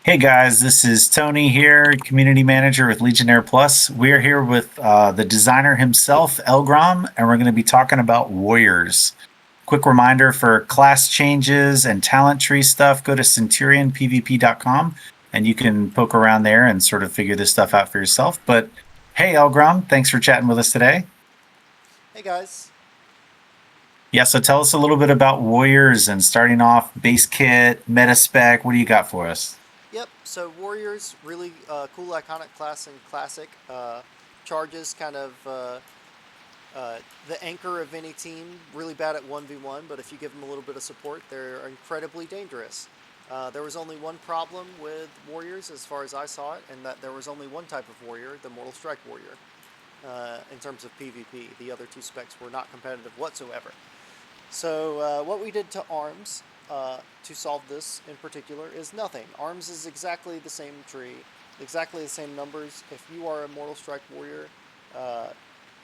Hey guys, this is Tony here, community manager with Legionnaire Plus. We're here with the designer himself, Elgrom, and we're going to be talking about warriors. Quick reminder for class changes and talent tree stuff, go to centurionpvp.com and you can poke around there and sort of figure this stuff out for yourself. But hey, Elgrom, thanks for chatting with us today. Hey guys. Yeah, so tell us a little bit about warriors and starting off base kit, meta spec. What do you got for us? Yep. So Warriors, really cool, iconic class in Classic. Charges kind of the anchor of any team. Really bad at 1v1, but if you give them a little bit of support, they're incredibly dangerous. There was only one problem with Warriors, as far as I saw it, and that there was only one type of Warrior, the Mortal Strike Warrior. In terms of PvP, the other two specs were not competitive whatsoever. So what we did to ARMS to solve this in particular is nothing. ARMS is exactly the same tree, exactly the same numbers. If you are a Mortal Strike Warrior, uh,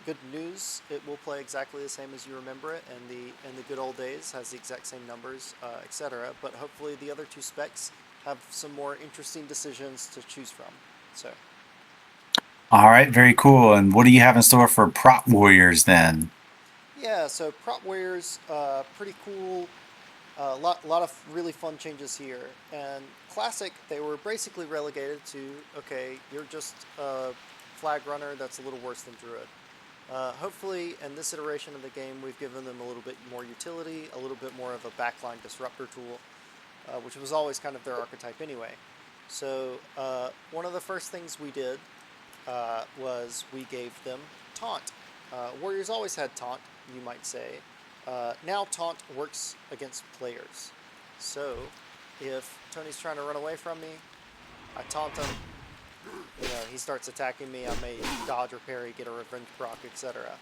good news, it will play exactly the same as you remember it, and in the good old days has the exact same numbers, etc. But hopefully the other two specs have some more interesting decisions to choose from. So All right, very cool. And what do you have in store for prop warriors then? yeah, so Prop Warriors, pretty cool. A lot of really fun changes here. And Classic, they were basically relegated to, okay, you're just a flag runner that's a little worse than Druid. Hopefully, in this iteration of the game, we've given them a little bit more utility, a little bit more of a backline disruptor tool, which was always kind of their archetype anyway. So one of the first things we did was we gave them Taunt. Warriors always had Taunt, you might say. Now Taunt works against players. So if Tony's trying to run away from me, I taunt him. He starts attacking me. I may dodge or parry, get a revenge proc, etc.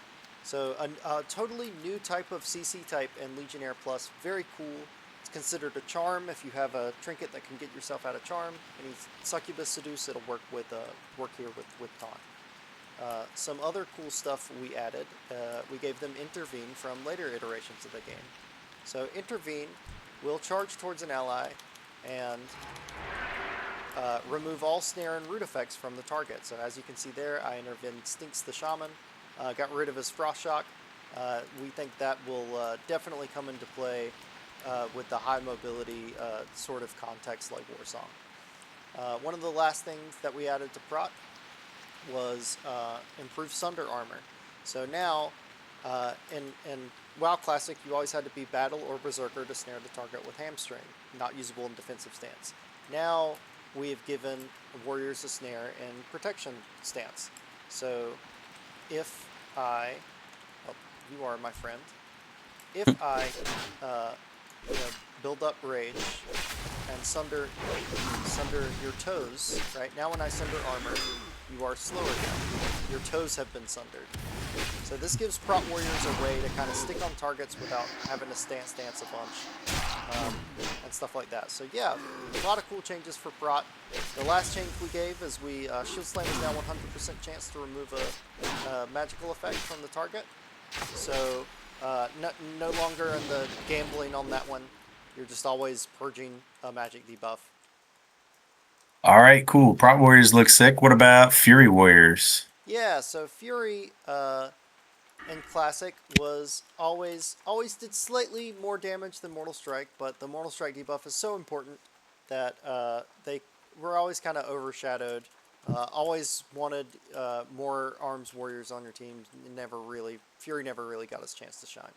So a totally new type of CC type in Legionnaire Plus. Very cool. It's considered a charm. If you have a trinket that can get yourself out of charm, and he's Succubus Seduce, it'll work here with Taunt. Some other cool stuff we added, we gave them Intervene from later iterations of the game. So Intervene will charge towards an ally and remove all snare and root effects from the target. So as you can see there, I intervened Stinks the Shaman, got rid of his Frost Shock. We think that will definitely come into play with the high mobility sort of context like Warsong. One of the last things that we added to Prot was improved Sunder armor. So now, in WoW Classic, you always had to be Battle or Berserker to snare the target with Hamstring, not usable in defensive stance. Now, we have given Warriors a snare in Protection stance. So, if I, oh, you are my friend, if I, build up Rage and sunder your toes, right? Now when I sunder armor, you are slower now. Your toes have been sundered. So this gives Prop Warriors a way to kind of stick on targets without having to stance a bunch, and stuff like that. So yeah, a lot of cool changes for Prot. The last change we gave is Shield Slam is now 100% chance to remove a magical effect from the target. So no longer in the gambling on that one. You're just always purging a magic debuff. All right, cool. Prop warriors look sick. What about fury warriors? Yeah, so Fury in Classic was always did slightly more damage than Mortal Strike, but the Mortal Strike debuff is so important that they were always kind of overshadowed. Always wanted more arms warriors on your team. Fury never really got his chance to shine.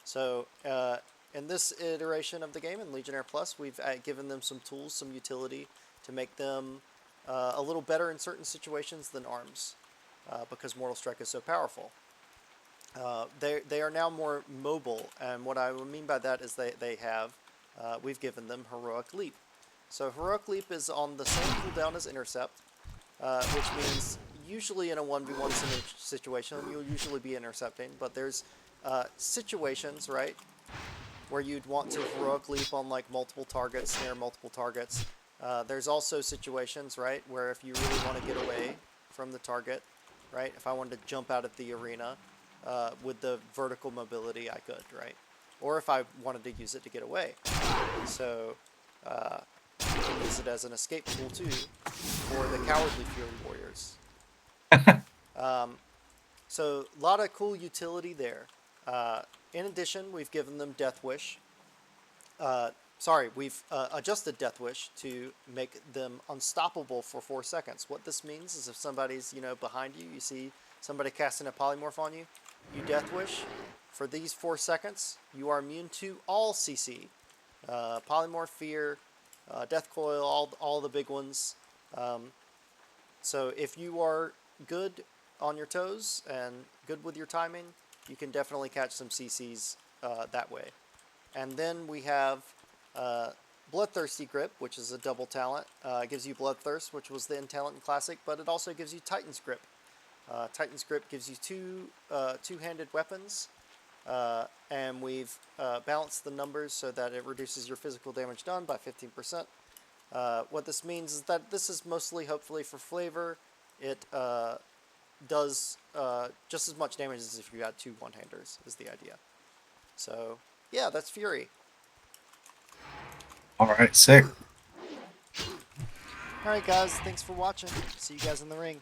So in this iteration of the game, in Legionnaire Plus, we've given them some tools, some utility to make them a little better in certain situations than arms, because Mortal Strike is so powerful. They are now more mobile, and what I mean by that is we've given them Heroic Leap. So Heroic Leap is on the same cooldown as Intercept, which means usually in a 1v1 situation, you'll usually be intercepting, but there's situations, right, where you'd want to Heroic Leap on like multiple targets, snare multiple targets. There's also situations, right, where if you really want to get away from the target, right, if I wanted to jump out of the arena with the vertical mobility, I could, right? Or if I wanted to use it to get away. So you can use it as an escape tool too for the Cowardly Fury warriors. So a lot of cool utility there. In addition, we've given them Death Wish. We've adjusted Death Wish to make them unstoppable for 4 seconds. What this means is if somebody's, behind you, you see somebody casting a polymorph on you, you Death Wish. For these 4 seconds, you are immune to all CC. Polymorph, Fear, Death Coil, all the big ones. So if you are good on your toes and good with your timing, you can definitely catch some CCs that way. And then we have Bloodthirsty Grip, which is a double talent. It gives you Bloodthirst, which was the end talent in Classic, but it also gives you Titan's Grip. Titan's Grip gives you two-handed weapons, and we've balanced the numbers so that it reduces your physical damage done by 15%. What this means is that this is mostly, hopefully, for flavor. It does just as much damage as if you had 2 one-handers, is the idea. So, yeah, that's Fury. All right, sick. Alright guys, thanks for watching. See you guys in the ring.